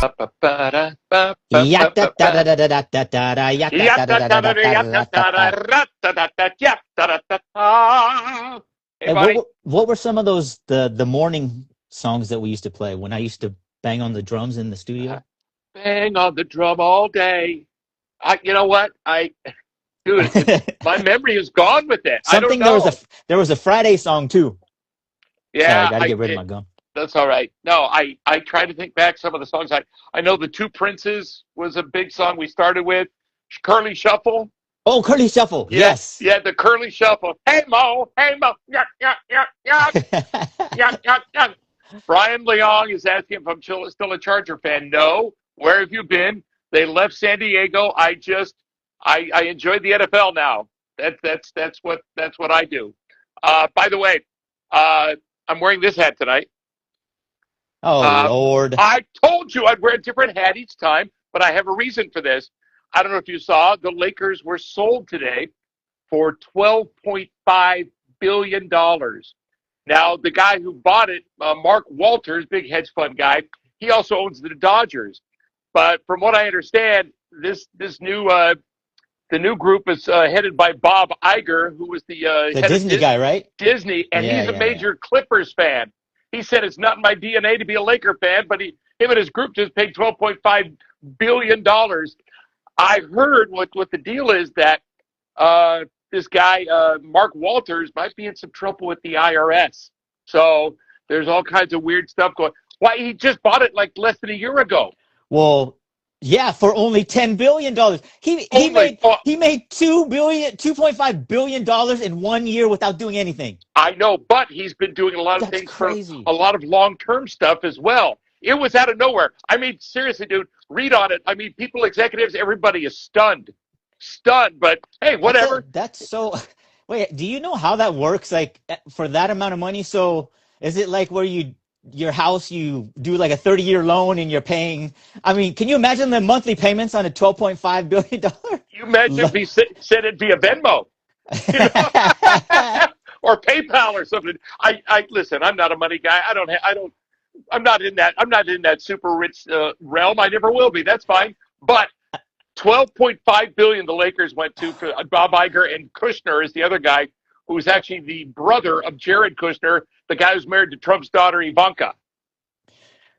Hey, buddy. What were some of those the morning songs that we used to play when I used to bang on the drums in the studio? Bang on the drum all day. You know what? Dude, my memory is gone with that. I don't know. There was a Friday song too. Yeah, sorry, I gotta get rid of my gum. That's all right. No, I try to think back some of the songs. I know the Two Princes was a big song we started with. Curly Shuffle. Oh, Curly Shuffle. Yeah, yes. Yeah, the Curly Shuffle. Hey Mo, yuck, yuck, yuck, yuck, yuck, yuck, yuck. Brian Leong is asking if I'm still a Charger fan. No. Where have you been? They left San Diego. I enjoy the NFL now. That's what I do. By the way, I'm wearing this hat tonight. Oh, Lord. I told you I'd wear a different hat each time, but I have a reason for this. I don't know if you saw, the Lakers were sold today for $12.5 billion. Now, the guy who bought it, Mark Walters, big hedge fund guy, he also owns the Dodgers. But from what I understand, this new the new group is headed by Bob Iger, who was the head Disney guy, right? Disney, and he's a major Clippers fan. He said it's not in my DNA to be a Laker fan, but him and his group just paid $12.5 billion. I heard what the deal is that this guy, Mark Walters, might be in some trouble with the IRS. So there's all kinds of weird stuff going. Why, he just bought it like less than a year ago. Well, yeah, for only $10 billion. He made $2.5 billion in 1 year without doing anything. I know, but he's been doing a lot of things crazy. For a lot of long-term stuff as well. It was out of nowhere. I mean, seriously, dude, read on it. I mean, people, executives, everybody is stunned. But hey, whatever. That's so. Wait, do you know how that works? Like, for that amount of money? So is it like where your house, you do like a 30-year loan and you're paying? I mean, can you imagine the monthly payments on a $12.5 billion? You imagine if he said it via Venmo, or PayPal or something. I listen. I'm not a money guy. I'm not in that super rich realm. I never will be. That's fine. But $12.5 billion the Lakers went to for Bob Iger, and Kushner is the other guy who's actually the brother of Jared Kushner, the guy who's married to Trump's daughter Ivanka.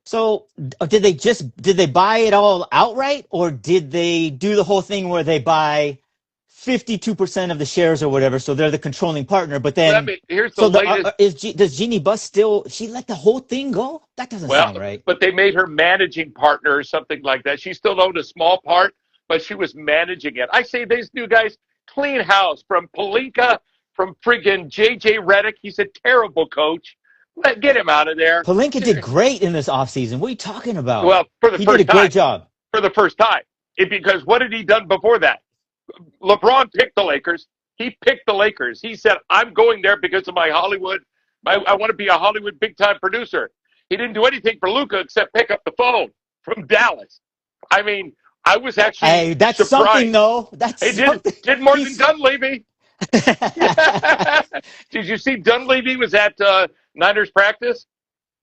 So did they buy it all outright, or did they do the whole thing where they buy 52% of the shares or whatever, so they're the controlling partner? But then, here's the latest. Does Jeannie Buss still? She let the whole thing go? That doesn't sound right. But they made her managing partner or something like that. She still owned a small part, but she was managing it. I say these new guys clean house, from Pelinka, from friggin' J.J. Redick. He's a terrible coach. Get him out of there. Pelinka did great in this offseason. What are you talking about? Well, he did a great job. For the first time. Because what had he done before that? LeBron picked the Lakers. He picked the Lakers. He said, I'm going there because of my Hollywood. I want to be a Hollywood big-time producer. He didn't do anything for Luka except pick up the phone from Dallas. I mean, I was actually Hey, that's surprised. Something, though. Did more than Dunleavy. Did you see Dunleavy was at Niners practice?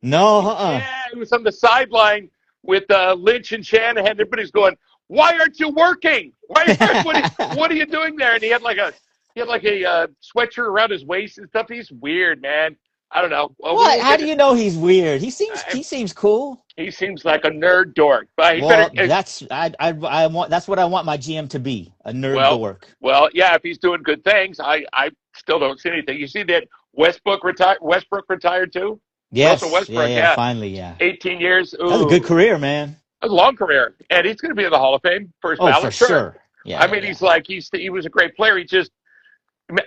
No. Yeah, he was on the sideline with Lynch and Shanahan. Everybody's going, "Why aren't you working? What are you doing there?" And he had like a sweatshirt around his waist and stuff. He's weird, man. I don't know. Well, what? How do you know he's weird? He seems cool. He seems like a nerd dork. But that's what I want my GM to be, a nerd dork. Well, yeah, if he's doing good things, I still don't see anything. You see that Westbrook retired too? Yes. Russell Westbrook, yeah, finally, yeah. 18 years. Ooh. That's a good career, man. A long career, and he's going to be in the Hall of Fame for his ballot. For sure. Yeah. I mean, he was a great player. He just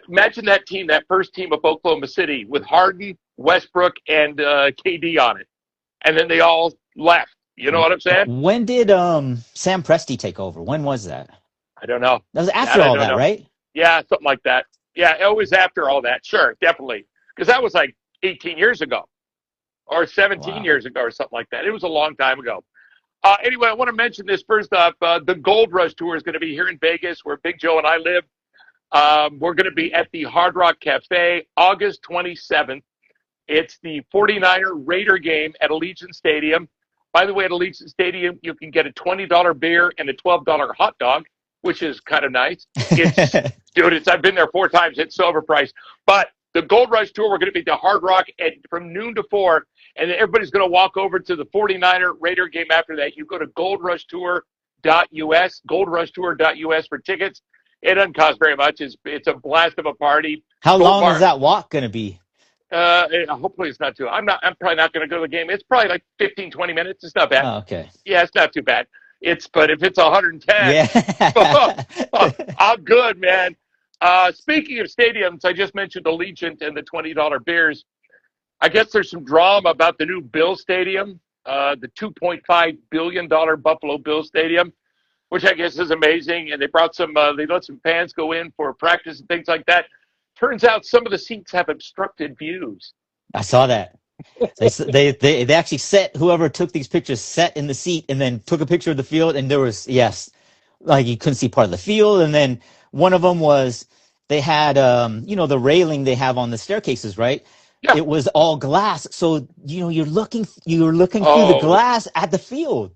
imagine that team, that first team of Oklahoma City with Harden, Westbrook, and KD on it, and then they all left. You know what I'm saying? When did Sam Presti take over? When was that? I don't know. That was after all that, right? Yeah, something like that. Yeah, it was after all that. Sure, definitely, because that was like 18 years ago, or 17 years ago, or something like that. It was a long time ago. Anyway, I want to mention this first off. The Gold Rush Tour is going to be here in Vegas, where Big Joe and I live. We're going to be at the Hard Rock Cafe August 27th. It's the 49er Raider game at Allegiant Stadium. By the way, at Allegiant Stadium, you can get a $20 beer and a $12 hot dog, which is kind of nice. It's, dude, I've been there 4 times. It's so overpriced. But the Gold Rush Tour, we're going to be at the Hard Rock from noon to 4, and then everybody's going to walk over to the 49er Raider game after that. You go to goldrushtour.us, goldrushtour.us for tickets. It doesn't cost very much. It's a blast of a party. How long is that walk going to be? Hopefully it's not too. I'm probably not going to go to the game. It's probably like 15, 20 minutes. It's not bad. Oh, okay. Yeah, it's not too bad. But if it's 110, yeah. I'm good, man. Speaking of stadiums, I just mentioned Allegiant and the $20 beers. I guess there's some drama about the new Bill Stadium, the $2.5 billion Buffalo Bill Stadium, which I guess is amazing. And they brought they let some fans go in for practice and things like that. Turns out some of the seats have obstructed views. I saw that. They actually whoever took these pictures sat in the seat and then took a picture of the field, and there was like you couldn't see part of the field. And then one of them was they had the railing they have on the staircases, right? Yeah. It was all glass, so you're looking through the glass at the field.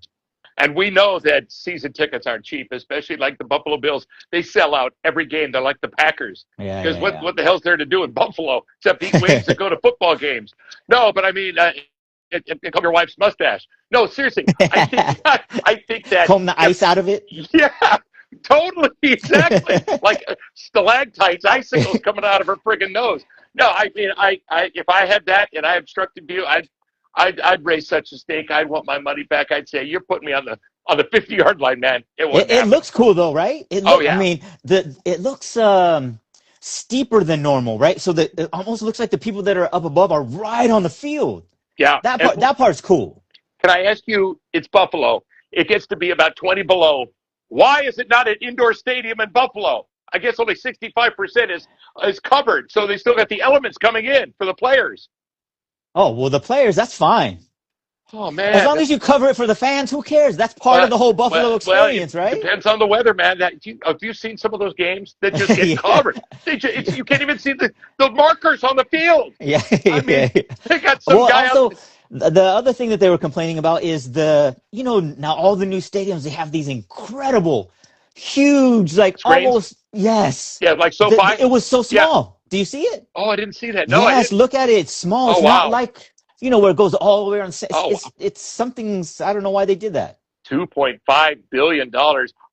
And we know that season tickets aren't cheap, especially like the Buffalo Bills. They sell out every game. They're like the Packers. Because what the hell's there to do in Buffalo except eat wings and go to football games? No, but I mean, comb your wife's mustache. No, seriously. I think that comb the ice out of it. Yeah, totally, exactly. Like stalactites, icicles coming out of her friggin' nose. No, I mean, if I had that and I obstructed view, I'd raise such a stake. I'd want my money back. I'd say, you're putting me on the 50-yard line, man. It looks cool though, right? I mean, it looks steeper than normal, right? So that it almost looks like the people that are up above are right on the field. Yeah, that part's cool. Can I ask you? It's Buffalo. It gets to be about 20 below. Why is it not an indoor stadium in Buffalo? I guess only 65% is covered, so they still got the elements coming in for the players. Oh, well, the players, that's fine. Oh, man. As long as you cover it for the fans, who cares? That's part of the whole Buffalo experience, right? It depends on the weather, man. Have you seen some of those games that just get covered? You can't even see the markers on the field. Yeah. I mean, they got some guy also, the other thing that they were complaining about is now all the new stadiums, they have these incredible, huge, like screens? Almost, yes. Yeah, like SoFi? It was so small. Yeah. Do you see it? Oh, I didn't see that. No, yes, look at it. It's small. It's not like, where it goes all the way around. It's something's, I don't know why they did that. $2.5 billion.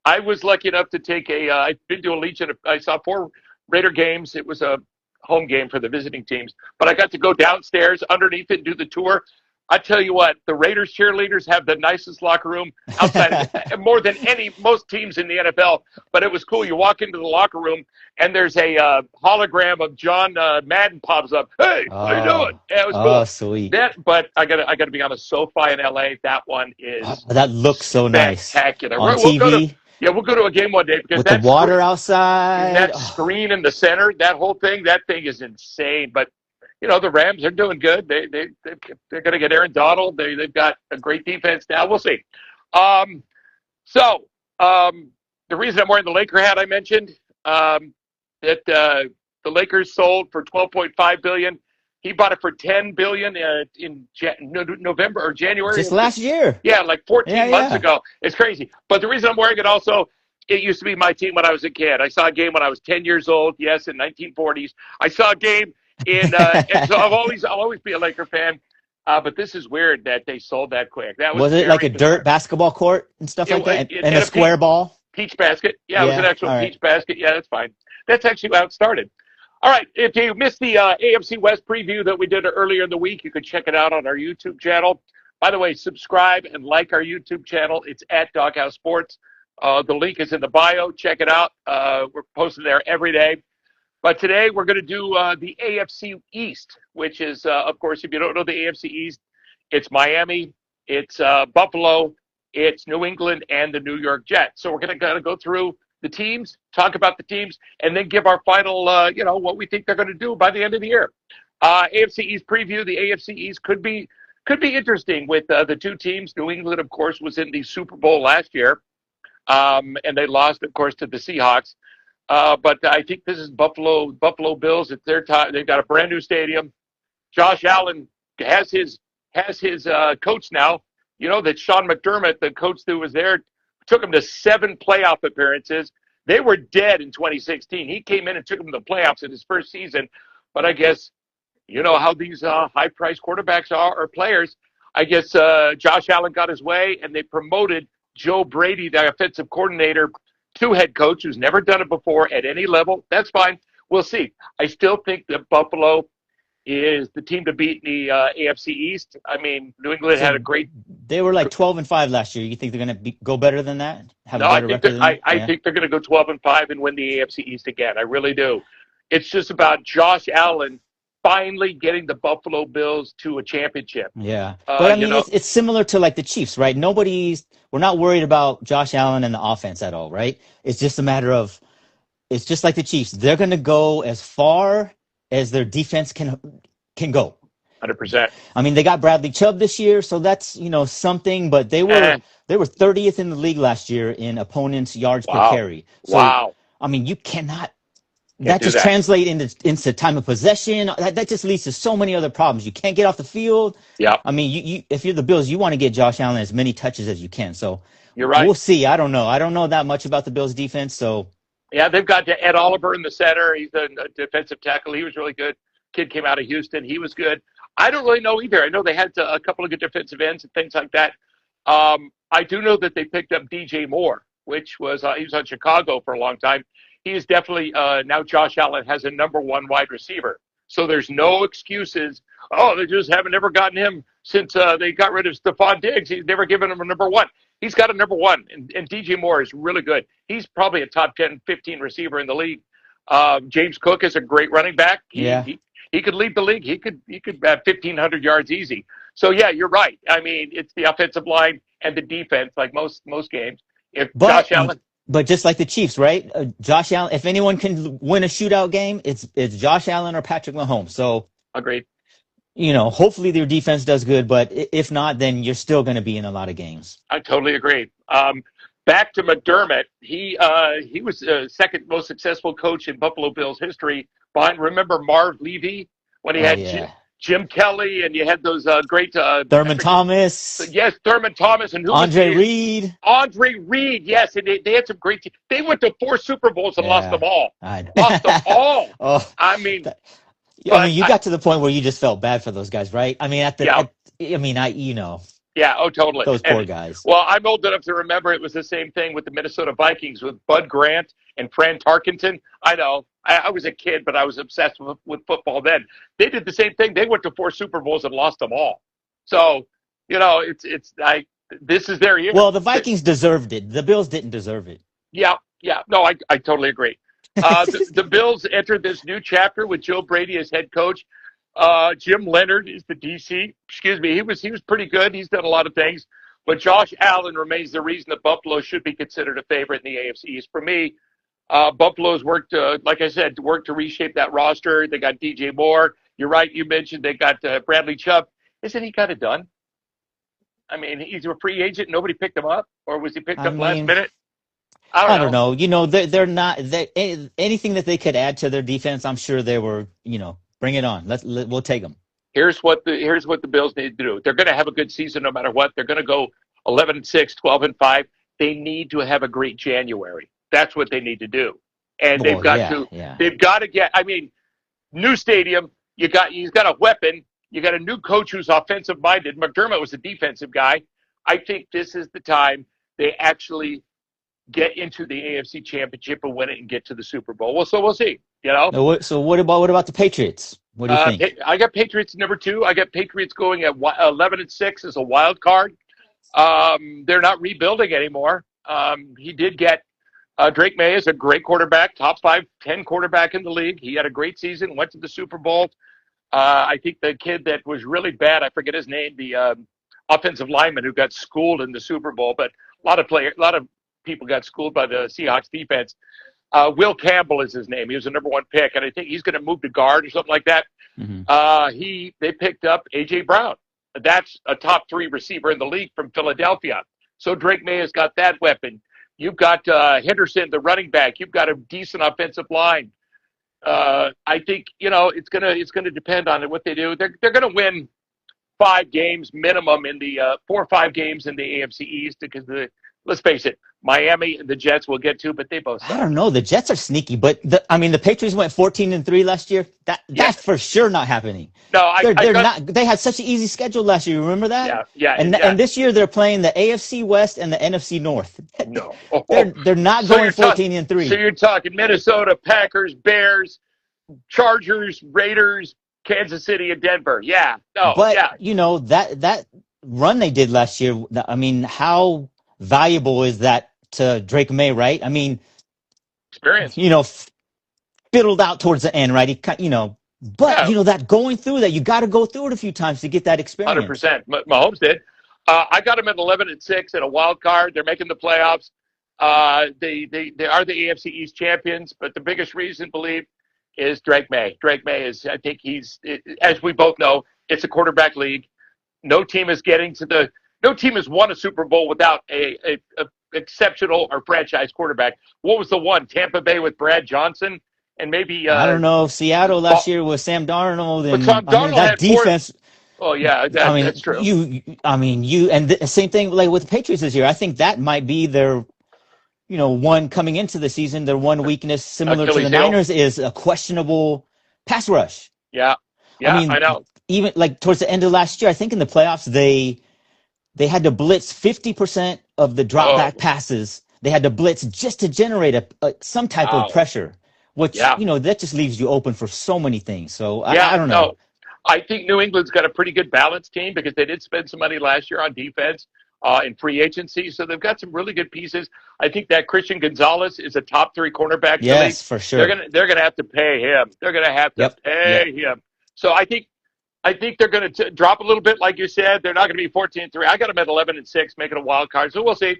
I was lucky enough to take I've been to Allegiant. I saw 4 Raider games. It was a home game for the visiting teams. But I got to go downstairs underneath it and do the tour. I tell you what, the Raiders cheerleaders have the nicest locker room outside, more than most teams in the NFL. But it was cool. You walk into the locker room, and there's a hologram of John Madden pops up. Hey, how you doing? Yeah, it was cool. Oh, sweet. But I gotta be honest. SoFi in LA, that one is that looks so nice. Spectacular. On TV. We'll go to a game one day because with the water outside. That screen in the center, that whole thing, that thing is insane. But the Rams are doing good. They're going to get Aaron Donald. They've got a great defense now. We'll see. The reason I'm wearing the Laker hat I mentioned, that the Lakers sold for $12.5 billion. He bought it for $10 billion in November or January. Just last year. Yeah, like 14 months ago. It's crazy. But the reason I'm wearing it also, it used to be my team when I was a kid. I saw a game when I was 10 years old. Yes, in 1940s. I saw a game. And so I'll always be a Laker fan, but this is weird that they sold that quick. That was it like a dirt basketball court and stuff like that, and a square ball? Peach basket. Yeah, it was an actual peach basket. Yeah, that's fine. That's actually how it started. All right, if you missed the AFC West preview that we did earlier in the week, you can check it out on our YouTube channel. By the way, subscribe and like our YouTube channel. It's at Doghouse Sports. The link is in the bio. Check it out. We're posting there every day. But today we're going to do the AFC East, which is, of course, if you don't know the AFC East, it's Miami, it's Buffalo, it's New England, and the New York Jets. So we're going to kind of go through the teams, talk about the teams, and then give our final, what we think they're going to do by the end of the year. AFC East preview. The AFC East could be interesting with the 2 teams. New England, of course, was in the Super Bowl last year, and they lost, of course, to the Seahawks. But I think this is Buffalo Bills. It's their time. They've got a brand new stadium. Josh Allen has his coach now, You know that Sean McDermott, the coach that was there, took them to 7 playoff appearances. They were dead in 2016. He came in and took them to the playoffs in his first season. But I guess, you know how these high-priced quarterbacks are, or players. I guess Josh Allen got his way, and they promoted Joe Brady, the offensive coordinator, to head coach, who's never done it before at any level. That's fine. We'll see. I still think that Buffalo is the team to beat in the AFC East. I mean, New England had a great. They were like 12-5 last year. You think they're going to go better than that? Have No, a better record than that? I think they're going to go 12-5 and win the AFC East again. I really do. It's just about Josh Allen finally getting the Buffalo Bills to a championship. Yeah, but I mean, it's similar to like the Chiefs, right? We're not worried about Josh Allen and the offense at all, right? It's just a matter of, it's just like the Chiefs. They're going to go as far as their defense can go. 100%. I mean, they got Bradley Chubb this year, so that's, something, but they were 30th in the league last year in opponents' yards per carry. So, I mean, you cannot. That just translates into time of possession. That just leads to so many other problems. You can't get off the field. Yeah. I mean, you if you're the Bills, you want to get Josh Allen as many touches as you can. So you're right. We'll see. I don't know that much about the Bills defense. So yeah, they've got Ed Oliver in the center. He's a defensive tackle. He was really good. Kid came out of Houston. He was good. I don't really know either. I know they had a couple of good defensive ends and things like that. I do know that they picked up DJ Moore, which was he was on Chicago for a long time. He is definitely now Josh Allen has a number 1 wide receiver. So there's no excuses. Oh, they just haven't ever gotten him since they got rid of Stephon Diggs. He's never given him a number 1. He's got a number 1, and DJ Moore is really good. He's probably a top 10, 15 receiver in the league. James Cook is a great running back. He could lead the league. He could have 1,500 yards easy. So yeah, you're right. I mean, it's the offensive line and the defense, like most games. Josh Allen. But just like the Chiefs, right? Josh Allen. If anyone can win a shootout game, it's Josh Allen or Patrick Mahomes. So agreed. Hopefully their defense does good, but if not, then you're still going to be in a lot of games. I totally agree. Back to McDermott. He was the second most successful coach in Buffalo Bills history. Remember Marv Levy when he had Jim Kelly, and you had those great Thurman Thomas. Yes, Thurman Thomas, and Andre Reed. Andre Reed, yes, and they had some great teams. They went to 4 Super Bowls and lost them all. Lost them all. I mean, you got to the point where you just felt bad for those guys, right? I mean, Yeah, oh, totally. Those poor guys. Well, I'm old enough to remember it was the same thing with the Minnesota Vikings with Bud Grant and Fran Tarkenton. I know. I was a kid, but I was obsessed with football then. They did the same thing. They went to 4 Super Bowls and lost them all. So, this is their year. Well, the Vikings deserved it. The Bills didn't deserve it. Yeah. No, I totally agree. The Bills entered this new chapter with Joe Brady as head coach. Jim Leonard is the DC. Excuse me. He was pretty good. He's done a lot of things. But Josh Allen remains the reason that Buffalo should be considered a favorite in the AFC East. For me, Buffalo's worked, like I said, to reshape that roster. They got DJ Moore. You're right. You mentioned they got Bradley Chubb. Isn't he kind of done? I mean, he's a free agent. Nobody picked him up, or was he picked up last minute? I don't know. They're not. Anything that they could add to their defense, I'm sure they were. Bring it on. We'll take them. Here's what the Bills need to do. They're going to have a good season no matter what. They're going to go 11-6, 12-5. They need to have a great January. That's what they need to do. And they've got to get. I mean, new stadium. He's got a weapon. You got a new coach who's offensive minded. McDermott was a defensive guy. I think this is the time they actually get into the AFC Championship and win it and get to the Super Bowl. Well, so we'll see. So what about the Patriots? What do you think? I got Patriots number 2. I got Patriots going at 11-6 as a wild card. They're not rebuilding anymore. He did get Drake May is a great quarterback, top 5-10 quarterback in the league. He had a great season, went to the Super Bowl. I think the kid that was really bad, I forget his name, the offensive lineman who got schooled in the Super Bowl, but a lot of people got schooled by the Seahawks defense. Will Campbell is his name. He was the number 1 pick, and I think he's going to move to guard or something like that. Mm-hmm. They picked up A.J. Brown. That's a top 3 receiver in the league from Philadelphia. So Drake May has got that weapon. You've got Henderson, the running back. You've got a decent offensive line. I think it's going to depend on what they do. They're going to win 5 games minimum in the 4 or 5 games in the AFC East because let's face it, Miami and the Jets will get to, but they both suck. I don't know. The Jets are sneaky, but the Patriots went 14-3 last year. That's for sure not happening. No, they're not. They had such an easy schedule last year. You remember that? Yeah. And this year they're playing the AFC West and the NFC North. No, they're not going 14-3. So you're talking Minnesota, Packers, Bears, Chargers, Raiders, Kansas City, and Denver. Yeah. No. But yeah. That run they did last year. I mean, how valuable is that to Drake May? Right? I mean, experience. Fiddled out towards the end, right? That going through that, you got to go through it a few times to get that experience. 100%. Mahomes did. I got him at 11-6 at a wild card. They're making the playoffs. They are the AFC East champions, but the biggest reason, believe, is Drake May. Drake May is, I think as we both know, it's a quarterback league. No team has won a Super Bowl without a exceptional or franchise quarterback. What was the one? Tampa Bay with Brad Johnson. And maybe I don't know. Seattle last year with Sam Darnold, and Sam Darnold that defense. That's true. And the same thing like with the Patriots this year. I think that might be their, one coming into the season. Their one weakness, similar to the Niners, is a questionable pass rush. Yeah, I know. Even like towards the end of last year, I think in the playoffs they had to blitz 50% of the drop back passes. They had to blitz just to generate some type of pressure. Which, that just leaves you open for so many things. So, I don't know. No. I think New England's got a pretty good balanced team because they did spend some money last year on defense in free agency. So they've got some really good pieces. I think that Christian Gonzalez is a top 3 cornerback. Yes, for sure. They're gonna have to pay him. They're going to have to pay him. So I think they're going to drop a little bit, like you said. They're not going to be 14-3. I got them at 11-6, making a wild card. So we'll see.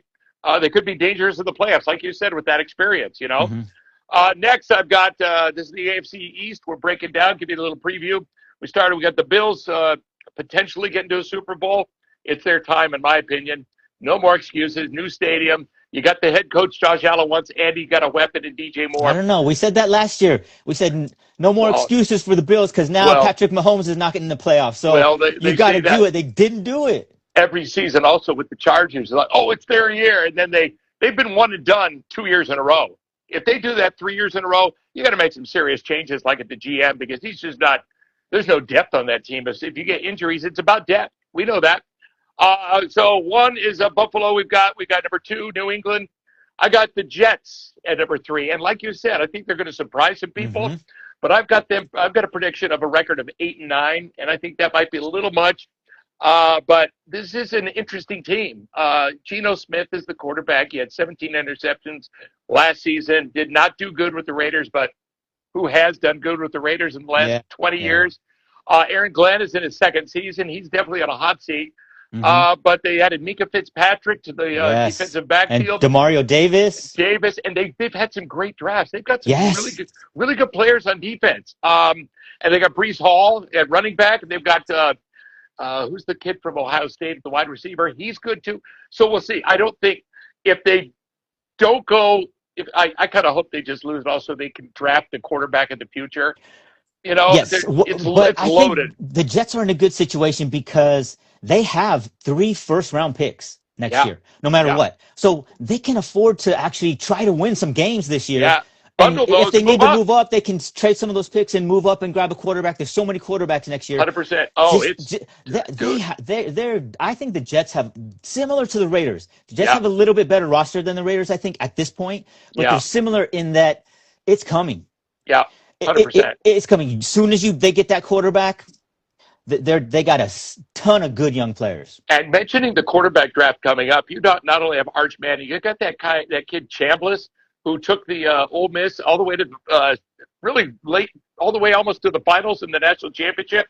They could be dangerous in the playoffs, like you said, with that experience, Mm-hmm. Next, I've got this is the AFC East. We're breaking down, give you a little preview. We got the Bills potentially getting to a Super Bowl. It's their time, in my opinion. No more excuses. New stadium. You got the head coach, Josh Allen, once Andy got a weapon in DJ Moore. I don't know. We said that last year. We said no more excuses for the Bills because now Patrick Mahomes is not getting in the playoffs. So you got to do it. They didn't do it. Every season also with the Chargers. Like, it's their year. And then they've been one and done 2 years in a row. If they do that 3 years in a row, you got to make some serious changes like at the GM because he's just not – there's no depth on that team. But if you get injuries, it's about depth. We know that. So one is Buffalo. We've got number 2, New England. I got the Jets at number 3. And like you said, I think they're going to surprise some people. Mm-hmm. But I've got a prediction of a record of 8-9, and I think that might be a little much. But this is an interesting team. Geno Smith is the quarterback. He had 17 interceptions last season. Did not do good with the Raiders, but who has done good with the Raiders in the last 20 years? Aaron Glenn is in his second season. He's definitely on a hot seat. Mm-hmm. But they added Mika Fitzpatrick to the defensive backfield. And Demario Davis, and they've had some great drafts. They've got some really good players on defense. And they got Breece Hall at running back, and they've got who's the kid from Ohio State, the wide receiver? He's good too. So we'll see. I don't think if they don't go, I kind of hope they just lose. Also, they can draft the quarterback in the future. Yes, it's loaded. The Jets are in a good situation because they have 3 first-round picks next year, no matter what. So they can afford to actually try to win some games this year. Yeah. And if they need to move up, they can trade some of those picks and move up and grab a quarterback. There's so many quarterbacks next year. 100%. I think the Jets have, similar to the Raiders, the Jets have a little bit better roster than the Raiders, I think, at this point. But they're similar in that it's coming. Yeah, 100%. It's coming. As soon as they get that quarterback, they got a ton of good young players. And mentioning the quarterback draft coming up, you not only have Arch Manning, you got that kid Chambliss, who took the Ole Miss all the way to really late, all the way almost to the finals in the national championship.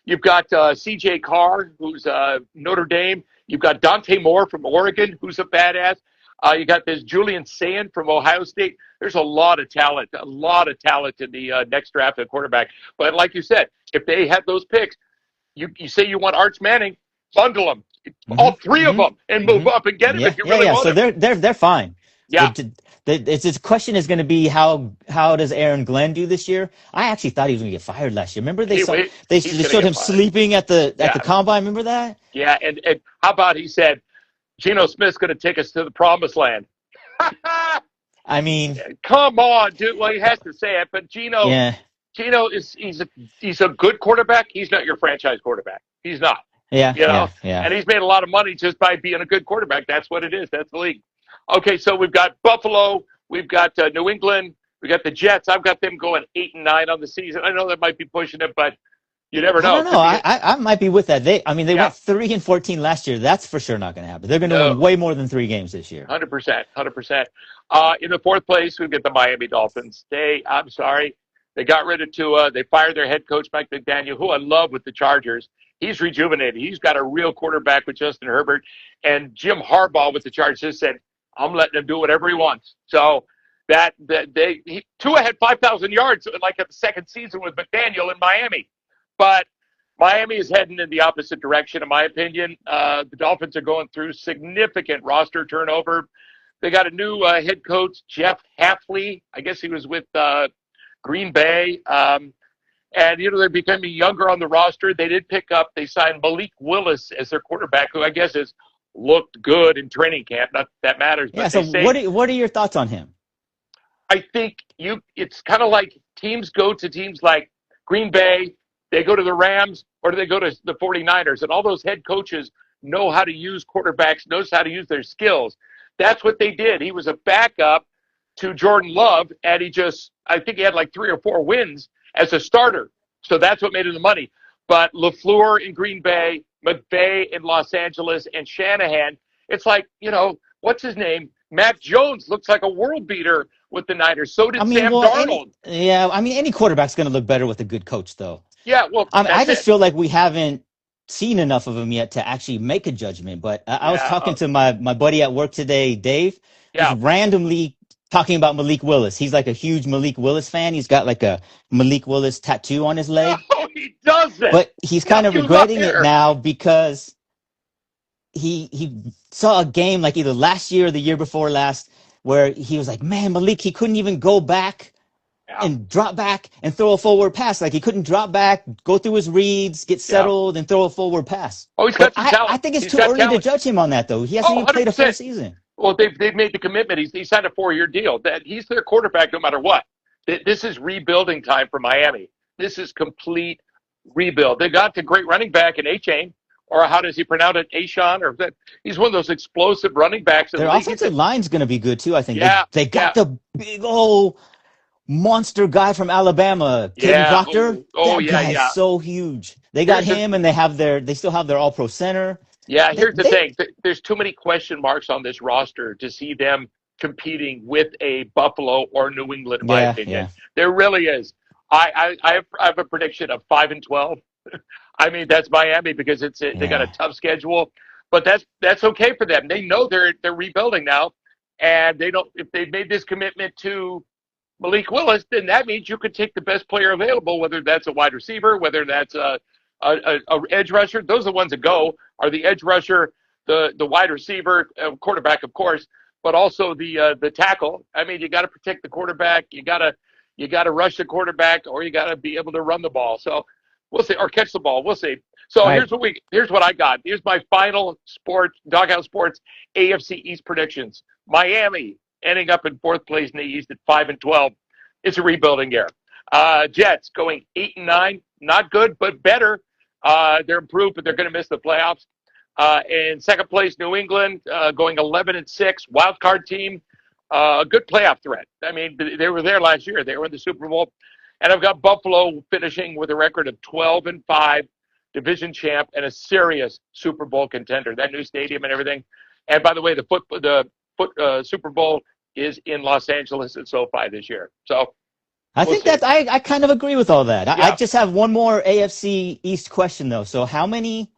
You've got C.J. Carr, who's Notre Dame. You've got Dante Moore from Oregon, who's a badass. You got this Julian Sand from Ohio State. There's a lot of talent in the next draft at quarterback. But like you said, if they had those picks, you say you want Arch Manning, bundle them, all 3 of them, and move up and get him if you really want him. So they're fine. Yeah. This question is going to be how does Aaron Glenn do this year? I actually thought he was going to get fired last year. Remember they He's going to showed get him fired. sleeping at the Yeah. combine. Remember that? Yeah. And how about he said, Geno Smith's going to take us to the promised land. I mean, come on, dude. Well, he has to say it, but Geno he's a good quarterback. He's not your franchise quarterback. He's not. Yeah. And he's made a lot of money just by being a good quarterback. That's what it is. That's the league. Okay, so we've got Buffalo, we've got New England, we got the Jets. I've got them going 8-9 on the season. I know that might be pushing it, but you never know. I don't know. I might be with that. They went 3-14 last year. That's for sure not going to happen. They're going to win way more than 3 games this year. 100%. In the fourth place, we've got the Miami Dolphins. I'm sorry, they got rid of Tua. They fired their head coach, Mike McDaniel, who I love with the Chargers. He's rejuvenated. He's got a real quarterback with Justin Herbert. And Jim Harbaugh with the Chargers said, I'm letting him do whatever he wants. So Tua had 5,000 yards like at the second season with McDaniel in Miami. But Miami is heading in the opposite direction, in my opinion. The Dolphins are going through significant roster turnover. They got a new head coach, Jeff Hafley. I guess he was with Green Bay. And, they're becoming younger on the roster. They signed Malik Willis as their quarterback, who I guess has looked good in training camp. Not that that matters. But so what are your thoughts on him? I think it's kind of like teams go to teams like Green Bay, they go to the Rams, or do they go to the 49ers? And all those head coaches know how to use quarterbacks, knows how to use their skills. That's what they did. He was a backup to Jordan Love, and I think he had like 3 or 4 wins as a starter. So that's what made him the money. But LaFleur in Green Bay, McVay in Los Angeles, and Shanahan, it's like, what's his name? Mac Jones looks like a world beater with the Niners. So did Sam Darnold. Any quarterback's going to look better with a good coach, though. Yeah, well, I just feel like we haven't seen enough of him yet to actually make a judgment. But I was talking to my buddy at work today, Dave. Yeah. He's randomly talking about Malik Willis. He's like a huge Malik Willis fan. He's got like a Malik Willis tattoo on his leg. No, he doesn't. But he's kind of regretting it now because he saw a game like either last year or the year before last where he was like, man, Malik, he couldn't even go back and drop back and throw a forward pass. Like he couldn't drop back, go through his reads, get settled, and throw a forward pass. Oh, he's got some talent. I think it's too early to judge him on that, though. He hasn't even played a full season. Well, they've made the commitment. He signed a 4-year deal. That he's their quarterback no matter what. This is rebuilding time for Miami. This is complete rebuild. They got the great running back in A-Chain, or how does he pronounce it, Ashawn? Or that he's one of those explosive running backs. Their offensive line's going to be good too. I think. Yeah, they got the big old monster guy from Alabama, Caden Proctor. That guy's so huge. They got him, and they still have their All-Pro center. Yeah, here's the thing. There's too many question marks on this roster to see them competing with a Buffalo or New England, in my opinion. Yeah. There really is. I have a prediction of 5-12. I mean, that's Miami because they got a tough schedule, but that's okay for them. They know they're rebuilding now, and they don't. If they've made this commitment to Malik Willis, then that means you could take the best player available, whether that's a wide receiver, whether that's a edge rusher. Those are the ones that go. Are the edge rusher, the wide receiver, quarterback, of course, but also the tackle. I mean, you got to protect the quarterback. You got to rush the quarterback, or you got to be able to run the ball. So we'll see, or catch the ball. We'll see. So here's what I got. Here's my final Doghouse Sports AFC East predictions. Miami ending up in 4th place in the East at 5-12. It's a rebuilding year. Jets going 8-9, not good, but better. They're improved, but they're going to miss the playoffs. In 2nd place, New England going 11-6, wild card team, a good playoff threat. I mean, they were there last year. They were in the Super Bowl. And I've got Buffalo finishing with a record of 12-5, division champ, and a serious Super Bowl contender. That new stadium and everything. And by the way, the Super Bowl is in Los Angeles at SoFi this year. So I think that I kind of agree with all that. I just have one more AFC East question though. So how many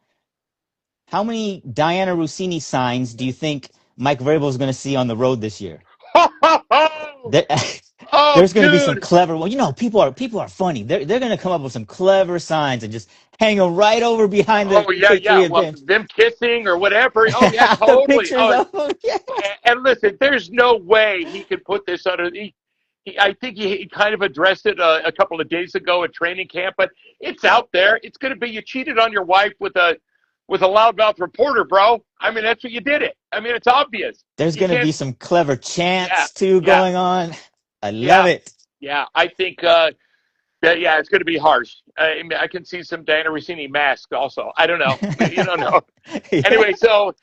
Diana Rossini signs do you think Mike Vrabel is going to see on the road this year? There's going to be some clever. Well, people are funny. They're going to come up with some clever signs and just hang them right over behind the. Well, them kissing or whatever. Oh yeah, totally. And listen, there's no way he can put this under. I think he kind of addressed it a couple of days ago at training camp, but it's out there. It's going to be you cheated on your wife with a loudmouth reporter, bro. I mean, that's what you did it. I mean, it's obvious. There's going to be some clever chants going on. I love it. Yeah, I think it's going to be harsh. I can see some Diana Rossini masks also. I don't know. You don't know. Anyway, so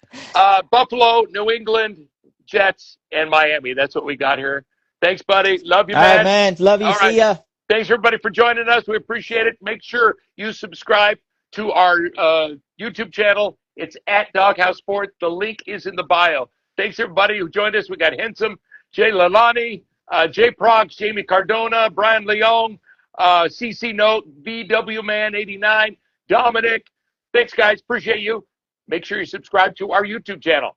Buffalo, New England, Jets, and Miami. That's what we got here. Thanks, buddy. Love you, man. All right, man. Love you. All See right. ya. Thanks, everybody, for joining us. We appreciate it. Make sure you subscribe to our YouTube channel. It's at Doghouse Sports. The link is in the bio. Thanks, everybody who joined us. We got Hensom, Jay Lalani, Jay Prox, Jamie Cardona, Brian Leong, CC Note, VW Man 89, Dominic. Thanks, guys. Appreciate you. Make sure you subscribe to our YouTube channel.